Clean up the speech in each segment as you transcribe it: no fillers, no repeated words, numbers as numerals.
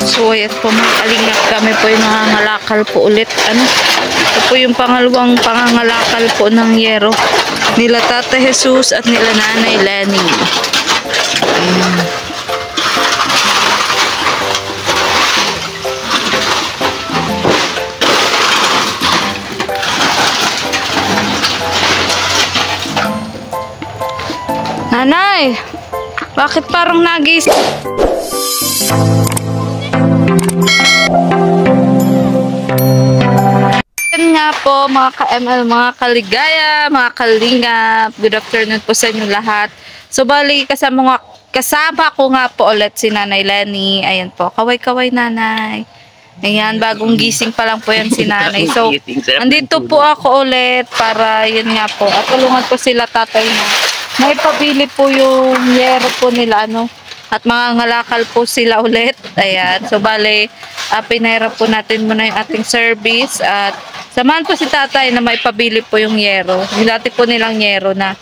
So, ayan po mga kalingap, kami po yung nangangalakal po ulit. Ito po yung pangalawang pangangalakal po ng yero nila Tata Jesus at nila Nanay Lenny. Nanay, bakit parang nagis? Yan nga po mga ka-ML, mga kaligaya, mga kalingap. Good afternoon po sa inyo lahat. So bali kasama ko nga po ulit si Nanay Lenny. Ayan po, kaway-kaway nanay. Ayan, bagong gising pa lang po yan si Nanay. So, andito po ako ulit para yun nga po. At tulungan po sila tatay na may pabili po yung yero po nila at mga ngalakal po sila ulit. Ayan. So, bale, pinahirap po natin muna yung ating service. At samahan po si tatay na may pabili po yung yero. Nilati po nilang yero na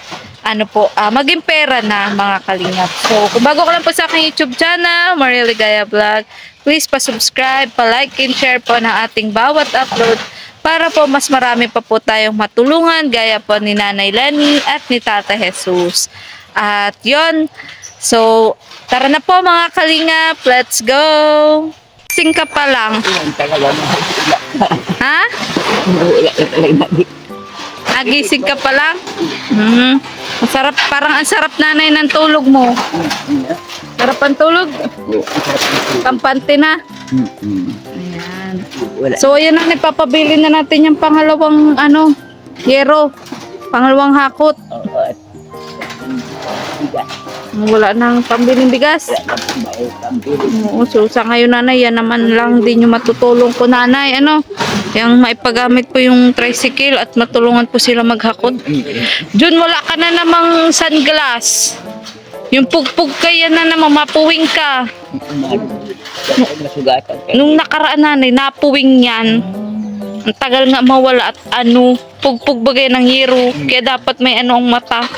maging pera na mga kalingap. So, kung bago ka lang po sa aking YouTube channel, Maria Ligaya Vlog, please pa-subscribe, pa-like and share po ng ating bawat upload para po mas marami pa po tayong matulungan gaya po ni Nanay Lenny at ni Tata Jesus. At yon. So, tara na po mga kalingap. Let's go! Gising ka pa lang. Ha? Nagising ka pa lang? Masarap, parang ang sarap nanay ng tulog mo. Sarap ang tulog? Kampante na? Ayan. So, ayan na, ipapabili na natin yung pangalawang, yero. Pangalawang hakot. Wala nang pambiling bigas. Oo, so sa ngayon nanay, yan naman lang din yung matutulong ko nanay. Yung maipagamit po yung tricycle at matulungan po sila maghakot. Jun, wala ka na namang sunglass. Yung pugpug kaya na naman, mapuwing ka. Nung nakaraan nanay, napuwing yan. Ang tagal nga mawala at pugpug bagay ng hero. Kaya dapat may ang mata.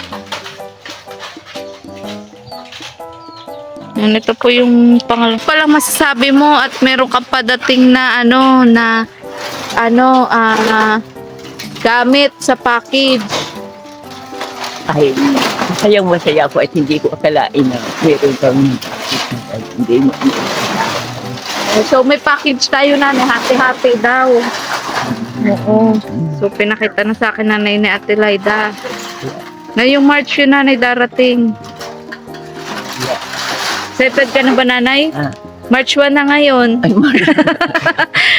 Ito po yung pangalawa. Palang masasabi mo at meron ka padating na gamit sa package. Ay, masaya ako at hindi ko akalain na meron kang hindi mo. So may package tayo na, hati-hati daw. Oo. So pinakita na sa akin nanay ni Ate Laida. Ngayong March yun nanay darating. Excited ka na ba nanay? March 1 na ngayon. Ay,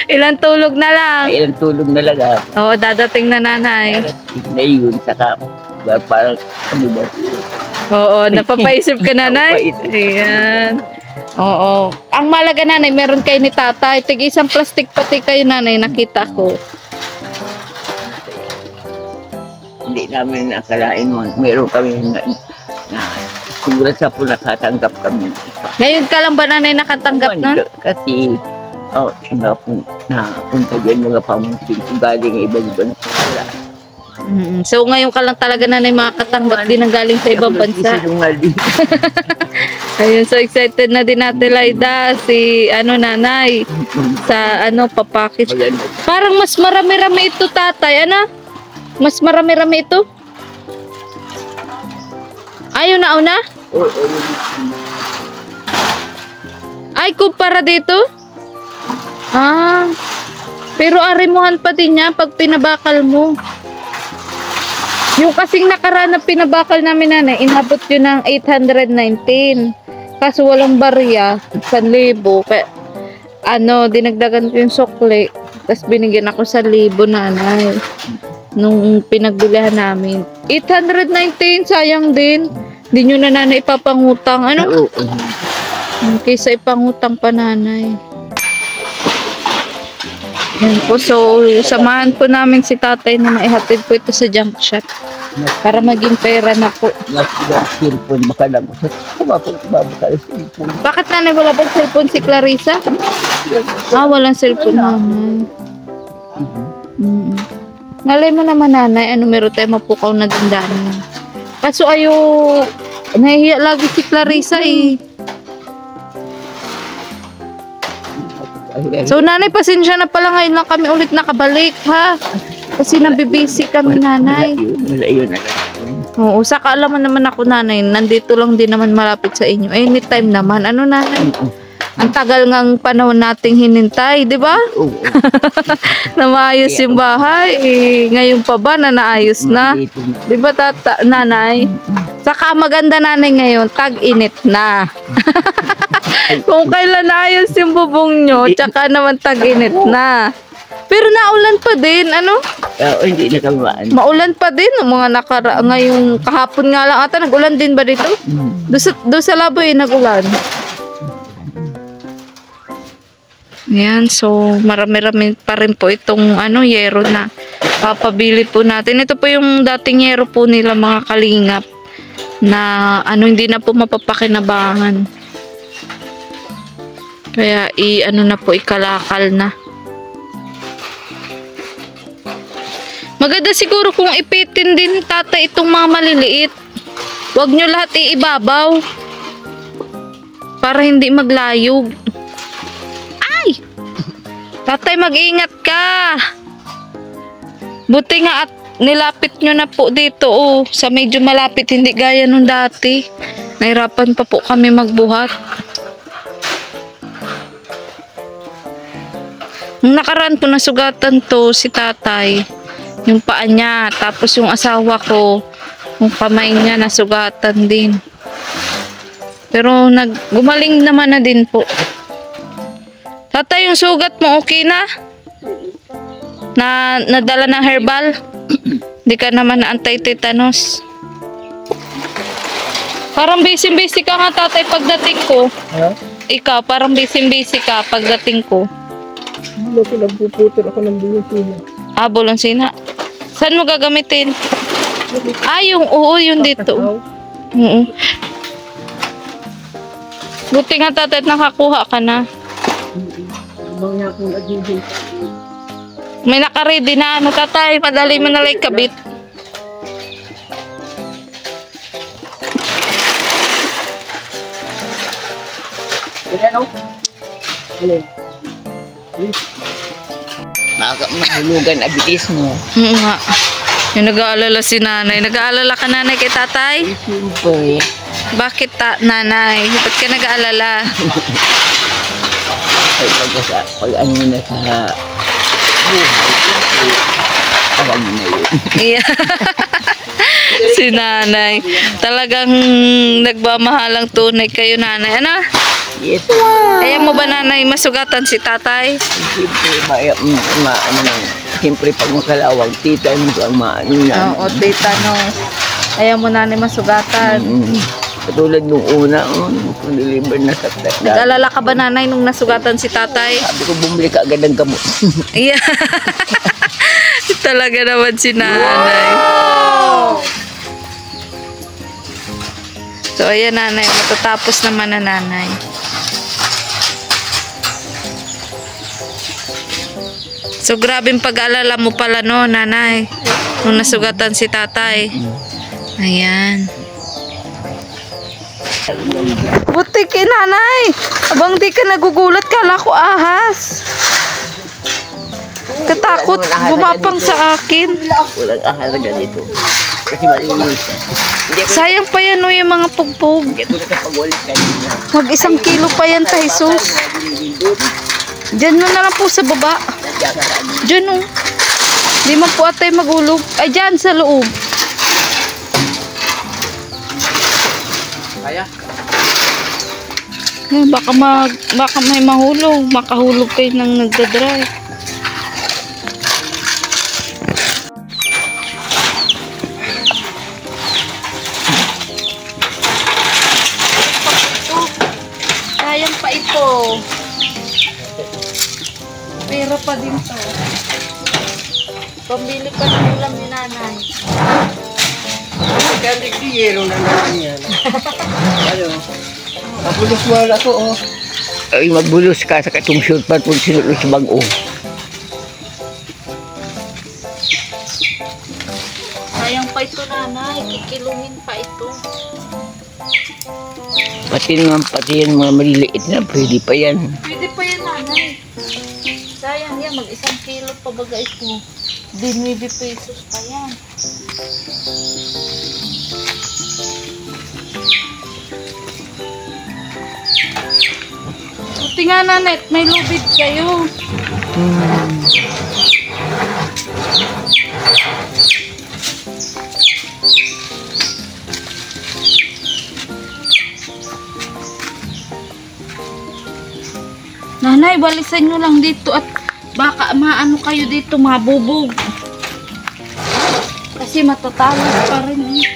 Ilang tulog na lang. Ilang tulog na lang. Oo, dadating na nanay. Na yun, saka parang ba? Oo, napapaisip ka nanay? Ayan. Oo. Ang malaga nanay, meron kayo ni tatay. Tig isang plastic pati kayo nanay, nakita ko. Hindi namin nakalain mo. Meron kami na siguro sa po nakatanggap kami. Ngayon ka lang ba nanay nakatanggap nun? Kasi, napunta dyan mga pamangkin ko galing ibang wala. So ngayon ka lang talaga nanay makakatanggap din ang galing sa ibang bansa. Ayun, so excited na din natin Laida si nanay sa papackage. Parang mas marami-rami ito tatay. Mas marami-rami ito? Ayun na una? Ay, kumpara dito? Pero arimuhan pa din niya pag pinabakal mo. Yung kasing nakaraan na pinabakal namin nanay, inabot yun ng 819. Kaso walang barya, 1,000. Kaya, dinagdagan ko yung sukli. Tapos binigyan ako 1,000 nanay. Nung pinagbilihan namin. 819, sayang din. Hindi nyo na nanay ipapangutang. Kaysa ipangutang pa nanay. Yan po. So, samahan po namin si tatay na maihatid po ito sa junk shop. Para maging pera na po. Cellphone, baka lang. Bakit nanay wala bang cellphone si Clarissa? Walang cellphone nanay. Nalay mo naman nanay, meron tayo mapukaw na dandanan. Kaso nahihiya lagi si Clarissa So nanay, pasensya na pala ngayon lang kami ulit nakabalik ha. Kasi nabibisi kami nanay. Wala yun. Oo, saka alam mo naman ako nanay, nandito lang din naman malapit sa inyo. Anytime naman, ano nanay? Ang tagal ngang panahon nating hinintay, di ba? Oo. Na maayos yung bahay. Eh, ngayon pa ba na naayos na? Di ba nanay? Saka maganda nanay ngayon, tag-init na. Kung kailan naayos yung bubong nyo, tsaka naman tag-init na. Pero naulan pa din, ano? Oo, hindi na kamaan. Maulan pa din, mga ngayong kahapon nga lang ata, nag-ulan din ba dito? Doon sa Laboy, nag-ulan. Yan, so marami-rami pa rin po itong yero na papabili po natin. Ito po yung dating yero po nila mga kalingap na hindi na po mapapakinabangan. Kaya na po, ikalakal na. Maganda siguro kung ipitin din tatay itong mga maliliit. Huwag nyo lahat iibabaw para hindi maglayog. Ay! Tatay, mag-ingat ka. Buti nga at nilapit nyo na po dito sa medyo malapit, hindi gaya nung dati. Nahirapan pa po kami magbuhat. Nung nakaraan po nasugatan to si tatay, yung paa niya, tapos yung asawa ko, yung kamay niya nasugatan din. Pero gumaling naman na din po. Tatay, yung sugat mo okay na? Nadala ng herbal? Hindi ka naman na anti-tetanus. Parang busy-busy ka nga tatay pagdating ko. Ha? Ikaw, parang busy-busy ka pagdating ko. Hindi ko nagpuputol ako ng bulosina. Bolonsina. Saan mo gagamitin? Yung dito. Oo. Buti nga tatay nakakuha ka na. Mga akong nagiging. May naka-ready na tatay. Madali mo na lang kabit. Ayan o. Alin? Mahulugan abilis mo. Oo nga. Yung nag-aalala si nanay. Nag-aalala ka nanay kay tatay? Siyempre. Bakit nanay? Ba't ka nag-aalala? Pag ano na sa buhay, alam mo na yun. Yeah. Si nanay. Talagang nagmamahalang tunay kayo nanay. Ano? Yes. Ayaw mo ba nanay masugatan si tatay? Siyempre, siyempre pag makalawag, tita mo ang maano na. Oo, tita no. Ayaw mo nanay masugatan. Katulad nung una, kung deliver na sa tatay. Nag-alala ka ba nanay nung nasugatan si tatay? Sabi ko, bumili ka agad ng gamot. Yeah. Talaga naman si nanay. So, ayan nanay. Matatapos naman na nanay. So, grabing pag-alala mo pala no, nanay. Nung nasugatan si tatay. Ayan. Buti kay nanay. Abang di ka nagugulat, kala ko ahas. Katakot, bumapang sa akin. Walang ahalaga dito. Kasi malinis. Sayang pa yan no, yung mga pugpog. Kaya tulad sa pag-ulit kanina. Mag 1 kilo pa yan, Jesus. Diyan mo na lang po sa baba. Diyan o. Di man po atay magulog. Ay, diyan sa loob. Kaya? Baka may mahulog. Makahulog kayo nang nagdadrive. Sayang pa ito. Pera pa din to. Pambili pa ng ulam ni nanay. Kaya yero na naman yan. Ano? Mabulos wala ko oh. Ay, magbulos ka sa katong shoot pa kung sinulo sa bag-o. Sayang pa ito nanay. Kikilungin pa ito. Pati yan mga maliliit na, pwede pa yan. Pwede pa yan, nanay. Sayang yan, mag-1 kilo pa baga ito. 9 pesos pa yan. Buti nga, nanet, may lubid kayo. Nanay, balisan nyo lang dito at baka maano kayo dito, mabubog. Kasi matatalas pa rin eh.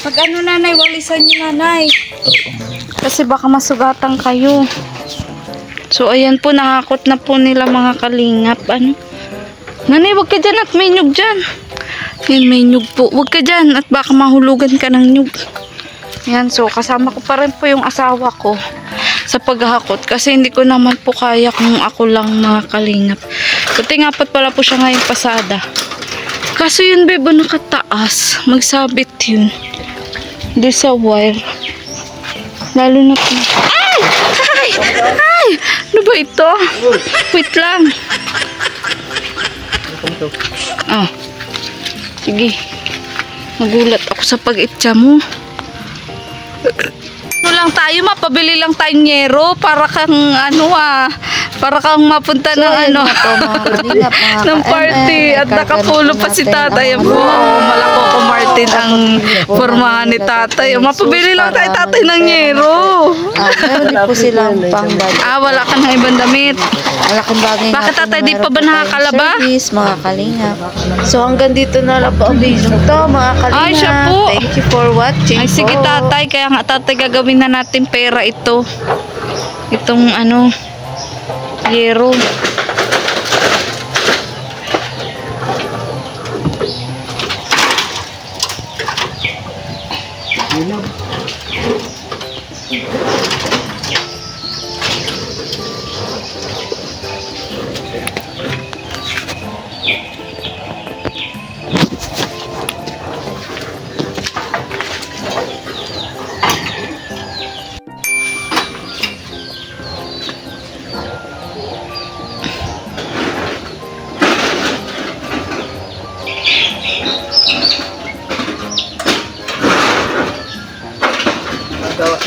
Pag ano, nanay, walisan nyo, nanay. Kasi baka masugatan kayo. So ayan po, nakakot na po nila mga kalingap. Ano? Nanay, wag ka dyan at may nyug dyan. Yan, may nyug po. Wag ka dyan at baka mahulugan ka ng nyug. Yan, so kasama ko pa rin po yung asawa ko sa paghahakot kasi hindi ko naman po kaya kung ako lang mga kalingap. Buti nga pala po siya ngayong pasada. Kaso yun, bebo, nakataas. Magsabit yun. Doon sa wire. Lalo na po. Ay! Ay! Ay! Ano ba ito? Wait lang. Ah. Sige. Nagulat ako sa pag-itcha mo. Ano lang tayo, mapabili lang tayong nyero para kang para kang mapunta ng ng party at nakapulo pa si tatay po. Malako ko Martin ang formahan ni tatay. Mapabili lang tayo tatay ng nyero. Meron din po silang pang-bag. Wala ka ng ibang damit. Malaking bagay nga Bakit po tatay, na di pa meron ba po tayong nakakalaba? service, mga kalingap. So hanggang dito na lang po ang video to, mga kalingap. Ay, siya po. Thank you for watching. Ay, sige po. tatay, kaya nga tatay gagawin na natin pera ito. Itong yero.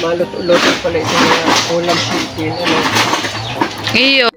Maluto-luto pala ito mga ulam chicken. Iyo.